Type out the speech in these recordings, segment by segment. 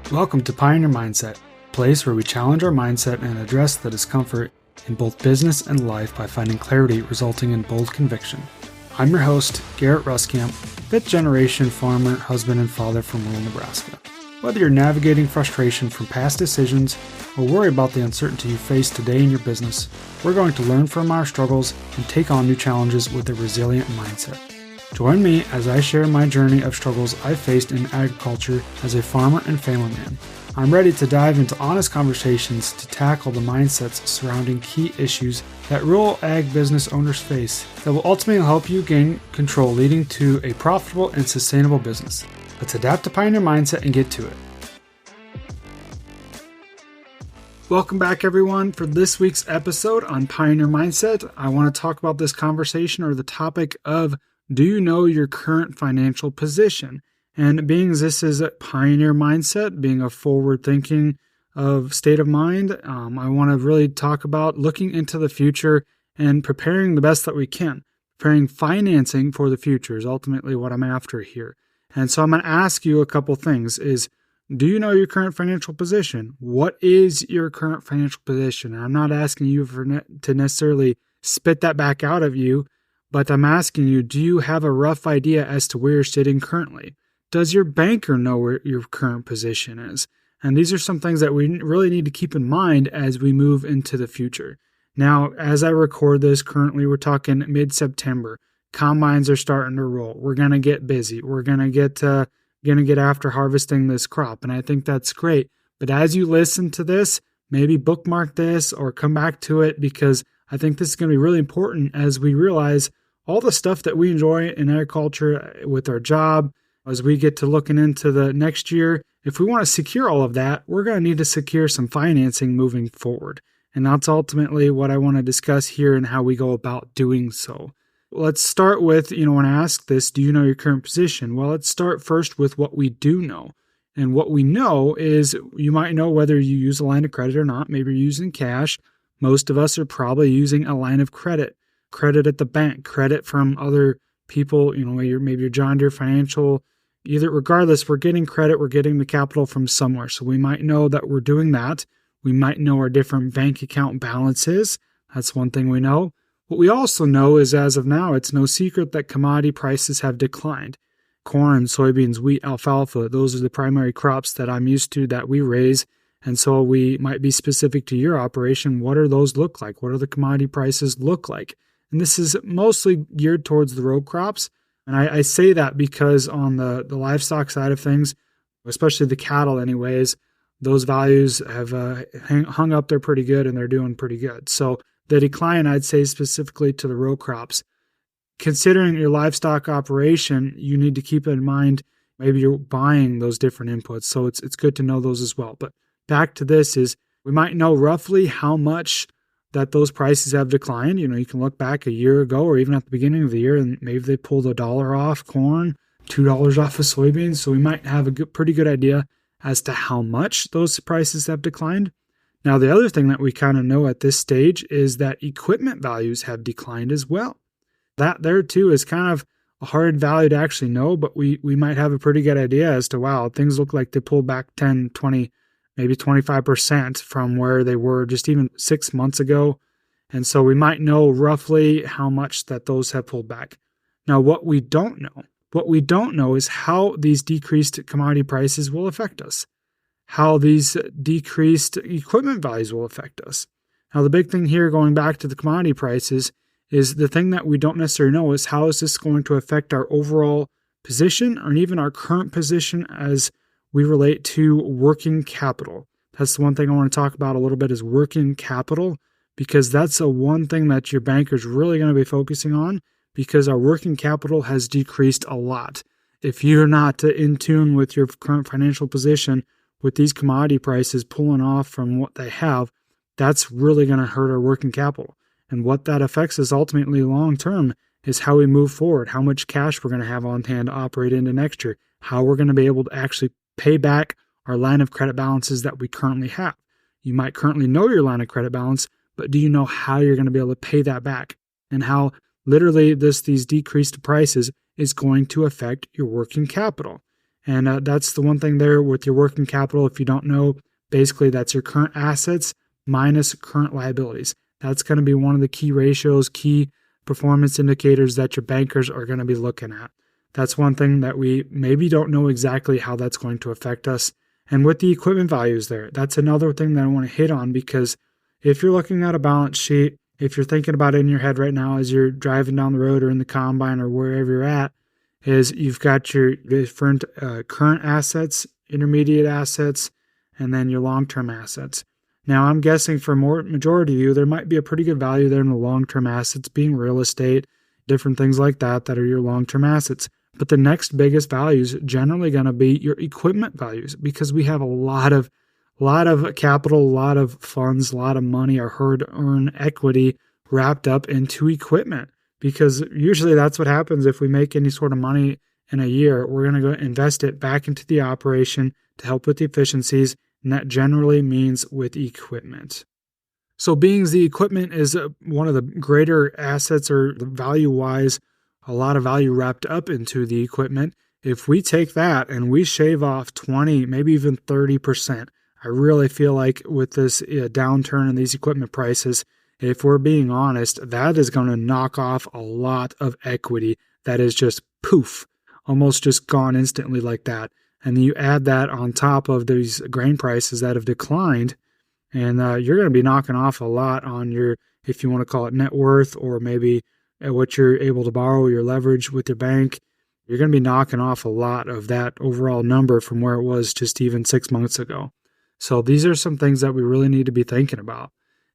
Welcome to Pioneer Mindset, a place where we challenge our mindset and address the discomfort in both business and life by finding clarity resulting in bold conviction. I'm your host, Garrett Ruskamp, fifth generation farmer, husband, and father from rural Nebraska. Whether you're navigating frustration from past decisions or worry about the uncertainty you face today in your business, we're going to learn from our struggles and take on new challenges with a resilient mindset. Join me as I share my journey of struggles I faced in agriculture as a farmer and family man. I'm ready to dive into honest conversations to tackle the mindsets surrounding key issues that rural ag business owners face that will ultimately help you gain control, leading to a profitable and sustainable business. Let's adapt to Pioneer Mindset and get to it. Welcome back, everyone. For this week's episode on Pioneer Mindset, I want to talk about this conversation or the topic of, do you know your current financial position? And being this is a Pioneer Mindset, being a forward-thinking of state of mind, I want to really talk about looking into the future and preparing the best that we can. Preparing financing for the future is ultimately what I'm after here. And so I'm going to ask you a couple things is, do you know your current financial position? What is your current financial position? And I'm not asking you to necessarily spit that back out of you, but I'm asking you, do you have a rough idea as to where you're sitting currently? Does your banker know where your current position is? And these are some things that we really need to keep in mind as we move into the future. Now, as I record this currently, we're talking mid-September. Combines are starting to roll. We're going to get busy. We're going to get after harvesting this crop. And I think that's great. But as you listen to this, maybe bookmark this or come back to it, because I think this is going to be really important as we realize all the stuff that we enjoy in agriculture with our job, as we get to looking into the next year. If we want to secure all of that, we're going to need to secure some financing moving forward. And that's ultimately what I want to discuss here and how we go about doing so. Let's start with, when I ask this, do you know your current position? Well, let's start first with what we do know. And what we know is you might know whether you use a line of credit or not. Maybe you're using cash. Most of us are probably using a line of credit at the bank, credit from other people, maybe your John Deere Financial. Either regardless, we're getting credit, we're getting the capital from somewhere. So we might know that we're doing that. We might know our different bank account balances. That's one thing we know. What we also know is, as of now, it's no secret that commodity prices have declined. Corn, soybeans, wheat, alfalfa, those are the primary crops that I'm used to that we raise. And so we might be specific to your operation. What do those look like? What do the commodity prices look like? And this is mostly geared towards the row crops. And I say that because on the livestock side of things, especially the cattle anyways, those values have hung up there pretty good and they're doing pretty good. So the decline, I'd say specifically to the row crops. Considering your livestock operation, you need to keep in mind maybe you're buying those different inputs. So it's good to know those as well. But back to this is we might know roughly how much that those prices have declined. You can look back a year ago or even at the beginning of the year and maybe they pulled $1 off corn, $2 off of soybeans. So we might have a pretty good idea as to how much those prices have declined. Now, the other thing that we kind of know at this stage is that equipment values have declined as well. That there too is kind of a hard value to actually know, but we might have a pretty good idea as to, wow, things look like they pulled back 10, 20, maybe 25% from where they were just even 6 months ago. And so we might know roughly how much that those have pulled back. Now, what we don't know is how these decreased commodity prices will affect us, how these decreased equipment values will affect us. Now, the big thing here, going back to the commodity prices, is the thing that we don't necessarily know is how is this going to affect our overall position or even our current position as we relate to working capital. That's the one thing I want to talk about a little bit is working capital, because that's the one thing that your banker's really going to be focusing on, because our working capital has decreased a lot. If you're not in tune with your current financial position, with these commodity prices pulling off from what they have, that's really going to hurt our working capital. And what that affects is ultimately long-term is how we move forward, how much cash we're going to have on hand to operate into next year, how we're going to be able to actually pay back our line of credit balances that we currently have. You might currently know your line of credit balance, but do you know how you're going to be able to pay that back and how literally these decreased prices is going to affect your working capital? And that's the one thing there with your working capital. If you don't know, basically that's your current assets minus current liabilities. That's going to be one of the key ratios, key performance indicators that your bankers are going to be looking at. That's one thing that we maybe don't know exactly how that's going to affect us. And with the equipment values there, that's another thing that I want to hit on, because if you're looking at a balance sheet, if you're thinking about it in your head right now as you're driving down the road or in the combine or wherever you're at, is you've got your different current assets, intermediate assets, and then your long-term assets. Now, I'm guessing for majority of you, there might be a pretty good value there in the long-term assets, being real estate, different things like that are your long-term assets. But the next biggest value is generally going to be your equipment values, because we have a lot of capital, a lot of funds, a lot of money, our hard-earned equity wrapped up into equipment. Because usually that's what happens if we make any sort of money in a year. We're going to go invest it back into the operation to help with the efficiencies, and that generally means with equipment. So being the equipment is one of the greater assets, or value-wise, a lot of value wrapped up into the equipment. If we take that and we shave off 20, maybe even 30%, I really feel like with this downturn in these equipment prices, if we're being honest, that is going to knock off a lot of equity that is just poof, almost just gone instantly like that. And then you add that on top of these grain prices that have declined, and you're going to be knocking off a lot on your, if you want to call it net worth, or maybe what you're able to borrow, your leverage with your bank. You're going to be knocking off a lot of that overall number from where it was just even 6 months ago. So these are some things that we really need to be thinking about.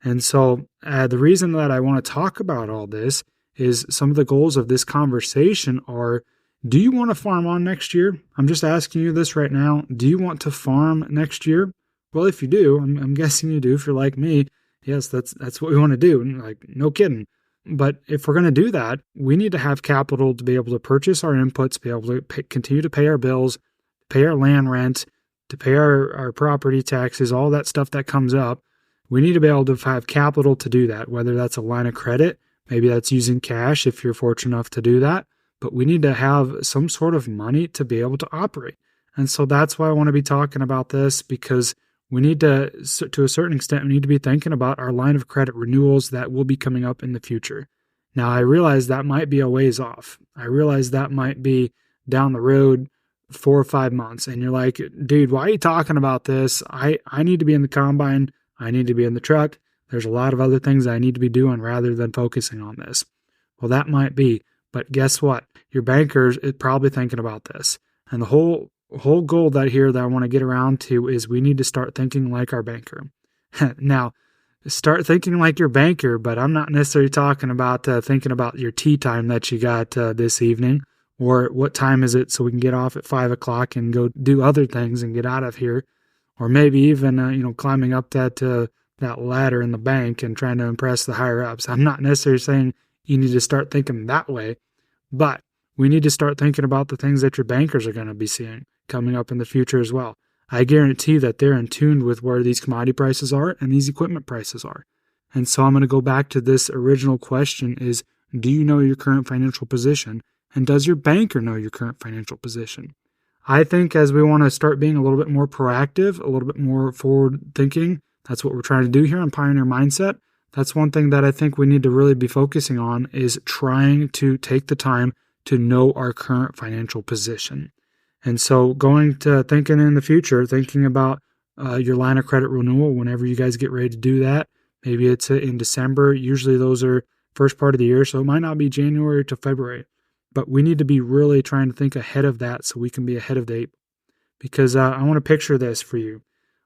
And so the reason that I want to talk about all this is some of the goals of this conversation are, do you want to farm on next year? I'm just asking you this right now. Do you want to farm next year? Well, if you do, I'm guessing you do. If you're like me, yes, that's what we want to do. Like, no kidding. But if we're going to do that, we need to have capital to be able to purchase our inputs, be able to continue to pay our bills, pay our land rent, to pay our property taxes, all that stuff that comes up. We need to be able to have capital to do that, whether that's a line of credit, maybe that's using cash if you're fortunate enough to do that. But we need to have some sort of money to be able to operate. And so that's why I want to be talking about this, because we need to a certain extent, we need to be thinking about our line of credit renewals that will be coming up in the future. Now, I realize that might be a ways off. I realize that might be down the road 4 or 5 months. And you're like, dude, why are you talking about this? I need to be in the combine. I need to be in the truck. There's a lot of other things I need to be doing rather than focusing on this. Well, that might be. But guess what? Your bankers is probably thinking about this. And the whole goal that I want to get around to is we need to start thinking like our banker. Now, start thinking like your banker, but I'm not necessarily talking about thinking about your tea time that you got this evening, or what time is it so we can get off at 5 o'clock and go do other things and get out of here, or maybe even climbing up that ladder in the bank and trying to impress the higher ups. I'm not necessarily saying you need to start thinking that way, but we need to start thinking about the things that your bankers are going to be seeing coming up in the future as well. I guarantee that they're in tune with where these commodity prices are and these equipment prices are. And so I'm going to go back to this original question is, do you know your current financial position? And does your banker know your current financial position? I think as we want to start being a little bit more proactive, a little bit more forward thinking, that's what we're trying to do here on Pioneer Mindset. That's one thing that I think we need to really be focusing on, is trying to take the time to know our current financial position. And so going to thinking in the future, thinking about your line of credit renewal whenever you guys get ready to do that. Maybe it's in December. Usually those are first part of the year, so it might not be January to February. But we need to be really trying to think ahead of that so we can be ahead of date. Because I want to picture this for you.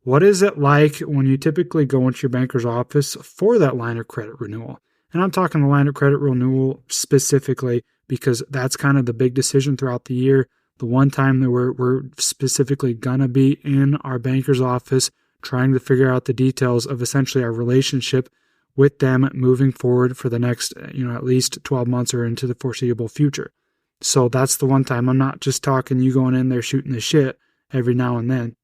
What is it like when you typically go into your banker's office for that line of credit renewal? And I'm talking the line of credit renewal specifically because that's kind of the big decision throughout the year. The one time that we're specifically going to be in our banker's office trying to figure out the details of essentially our relationship with them moving forward for the next, at least 12 months or into the foreseeable future. So that's the one time. I'm not just talking you going in there shooting the shit every now and then.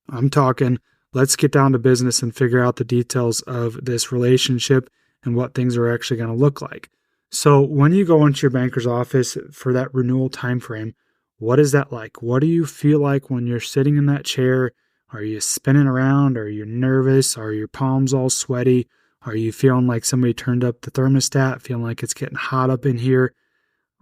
I'm talking, let's get down to business and figure out the details of this relationship and what things are actually going to look like. So when you go into your banker's office for that renewal time frame, What is that like? What do you feel like when you're sitting in that chair? Are you spinning around? Are you nervous? Are your palms all sweaty? Are you feeling like somebody turned up the thermostat, feeling like it's getting hot up in here?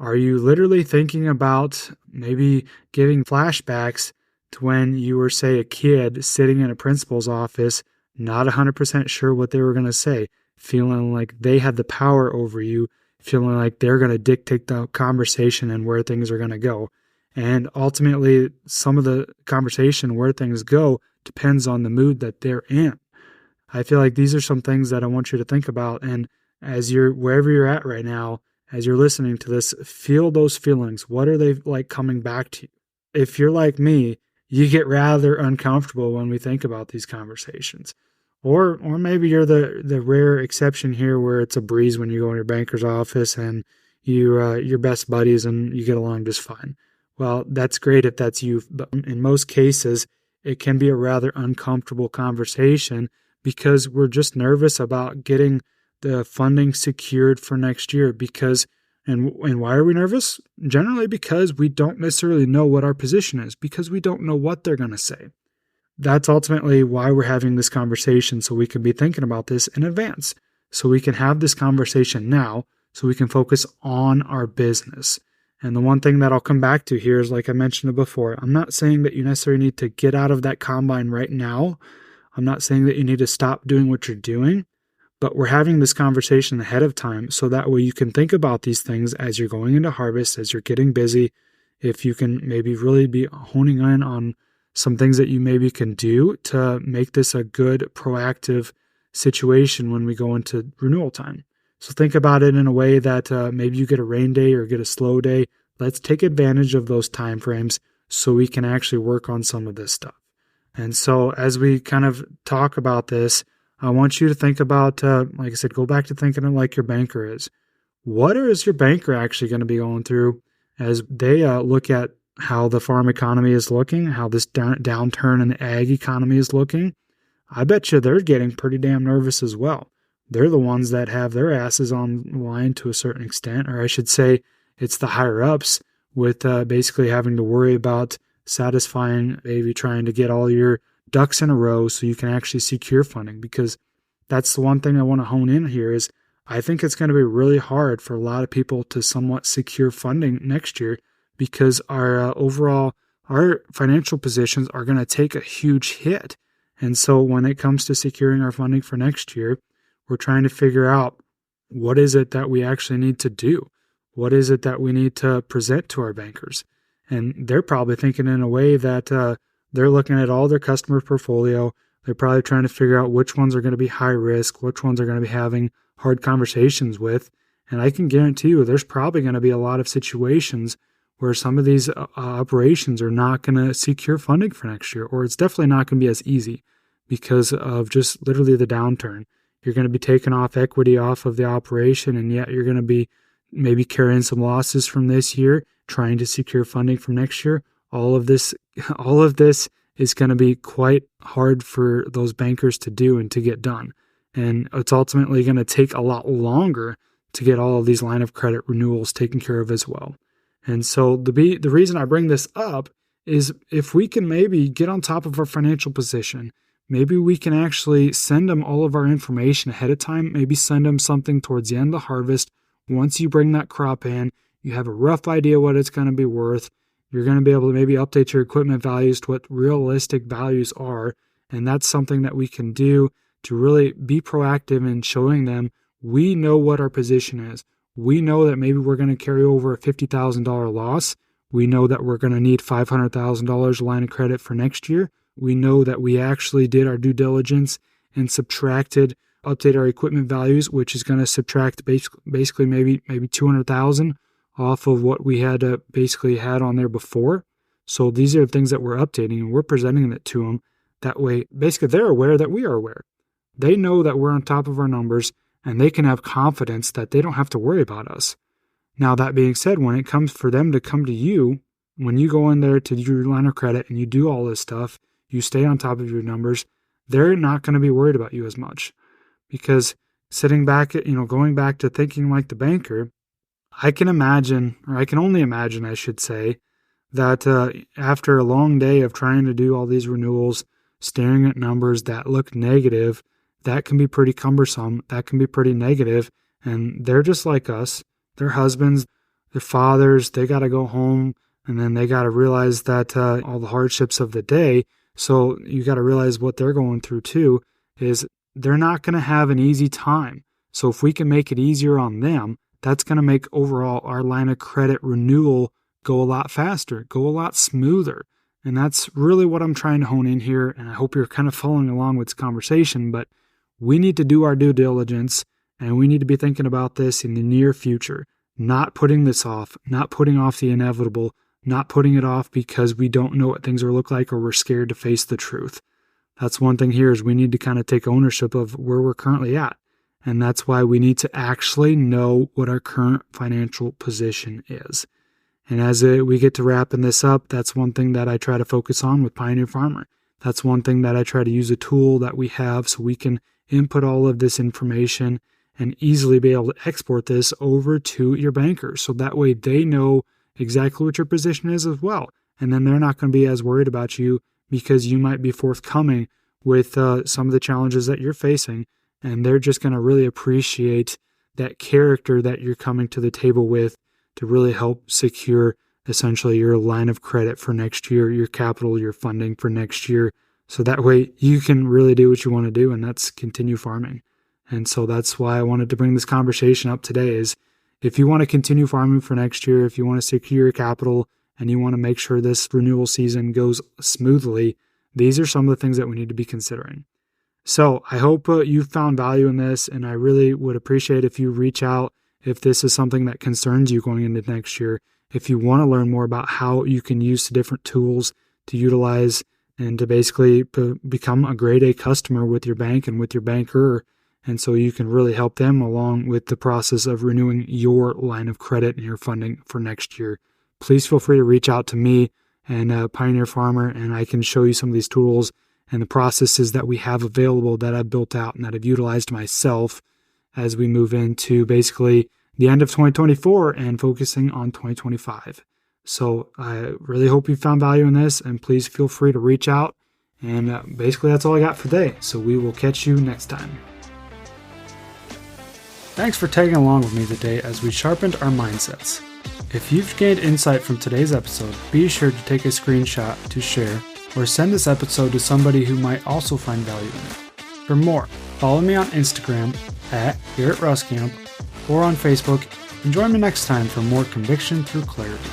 Are you literally thinking about maybe giving flashbacks to when you were, say, a kid sitting in a principal's office, not 100% sure what they were going to say, feeling like they had the power over you, feeling like they're going to dictate the conversation and where things are going to go? And ultimately, some of the conversation where things go depends on the mood that they're in. I feel like these are some things that I want you to think about. And as you're wherever you're at right now, as you're listening to this, feel those feelings. What are they like coming back to you? If you're like me, you get rather uncomfortable when we think about these conversations. Or maybe you're the rare exception here where it's a breeze when you go in your banker's office and you're best buddies and you get along just fine. Well, that's great if that's you, but in most cases, it can be a rather uncomfortable conversation because we're just nervous about getting the funding secured for next year and why are we nervous? Generally because we don't necessarily know what our position is, because we don't know what they're going to say. That's ultimately why we're having this conversation, so we can be thinking about this in advance, so we can have this conversation now, so we can focus on our business. And the one thing that I'll come back to here is, like I mentioned before, I'm not saying that you necessarily need to get out of that combine right now. I'm not saying that you need to stop doing what you're doing, but we're having this conversation ahead of time so that way you can think about these things as you're going into harvest, as you're getting busy. If you can maybe really be honing in on some things that you maybe can do to make this a good proactive situation when we go into renewal time. So think about it in a way that maybe you get a rain day or get a slow day. Let's take advantage of those time frames so we can actually work on some of this stuff. And so as we kind of talk about this, I want you to think about, like I said, go back to thinking of like your banker is. What is your banker actually going to be going through as they look at how the farm economy is looking, how this downturn in the ag economy is looking? I bet you they're getting pretty damn nervous as well. They're the ones that have their asses on the line to a certain extent, or I should say it's the higher ups with basically having to worry about satisfying, maybe trying to get all your ducks in a row so you can actually secure funding. Because that's the one thing I want to hone in here is I think it's going to be really hard for a lot of people to somewhat secure funding next year because our financial positions are going to take a huge hit. And so when it comes to securing our funding for next year, we're trying to figure out what is it that we actually need to do? What is it that we need to present to our bankers? And they're probably thinking in a way that they're looking at all their customer portfolio. They're probably trying to figure out which ones are going to be high risk, which ones are going to be having hard conversations with. And I can guarantee you there's probably going to be a lot of situations where some of these operations are not going to secure funding for next year, or it's definitely not going to be as easy because of just literally the downturn. You're going to be taking off equity off of the operation, and yet you're going to be maybe carrying some losses from this year, trying to secure funding from next year. All of this is going to be quite hard for those bankers to do and to get done. And it's ultimately going to take a lot longer to get all of these line of credit renewals taken care of as well. And so the reason I bring this up is if we can maybe get on top of our financial position, maybe we can actually send them all of our information ahead of time, maybe send them something towards the end of the harvest. Once you bring that crop in, you have a rough idea what it's going to be worth. You're going to be able to maybe update your equipment values to what realistic values are. And that's something that we can do to really be proactive in showing them we know what our position is. We know that maybe we're going to carry over a $50,000 loss. We know that we're going to need $500,000 line of credit for next year. We know that we actually did our due diligence and update our equipment values, which is going to subtract basically maybe $200,000 off of what we had had on there before. So these are the things that we're updating and we're presenting it to them. That way, basically they're aware that we are aware. They know that we're on top of our numbers and they can have confidence that they don't have to worry about us. Now, that being said, when it comes for them to come to you, when you go in there to do your line of credit and you do all this stuff, you stay on top of your numbers, they're not going to be worried about you as much. Because sitting back, going back to thinking like the banker, I can only imagine, I should say, that after a long day of trying to do all these renewals, staring at numbers that look negative, that can be pretty cumbersome. That can be pretty negative. And they're just like us. Their husbands, their fathers, they got to go home, and then they got to realize that all the hardships of the day. So you got to realize what they're going through too is they're not going to have an easy time. So if we can make it easier on them, that's going to make overall our line of credit renewal go a lot faster, go a lot smoother. And that's really what I'm trying to hone in here. And I hope you're kind of following along with this conversation, but we need to do our due diligence, and we need to be thinking about this in the near future, not putting this off, not putting off the inevitable, not putting it off because we don't know what things will look like or we're scared to face the truth. That's one thing here is we need to kind of take ownership of where we're currently at. And that's why we need to actually know what our current financial position is. And as we get to wrapping this up, that's one thing that I try to focus on with Pioneer Farmer. That's one thing that I try to use a tool that we have so we can input all of this information and easily be able to export this over to your banker. So that way they know exactly what your position is as well. And then they're not going to be as worried about you because you might be forthcoming with some of the challenges that you're facing. And they're just going to really appreciate that character that you're coming to the table with to really help secure essentially your line of credit for next year, your capital, your funding for next year. So that way you can really do what you want to do, and that's continue farming. And so that's why I wanted to bring this conversation up today is if you want to continue farming for next year, if you want to secure your capital and you want to make sure this renewal season goes smoothly, these are some of the things that we need to be considering. So I hope you found value in this, and I really would appreciate if you reach out if this is something that concerns you going into next year. If you want to learn more about how you can use different tools to utilize and to basically become a grade A customer with your bank and with your banker, and so you can really help them along with the process of renewing your line of credit and your funding for next year, please feel free to reach out to me and Pioneer Farmer, and I can show you some of these tools and the processes that we have available that I've built out and that I've utilized myself as we move into basically the end of 2024 and focusing on 2025. So I really hope you found value in this, and please feel free to reach out. And basically that's all I got for today. So we will catch you next time. Thanks for tagging along with me today as we sharpened our mindsets. If you've gained insight from today's episode, be sure to take a screenshot to share or send this episode to somebody who might also find value in it. For more, follow me on Instagram at Garrett Ruskamp or on Facebook, and join me next time for more conviction through clarity.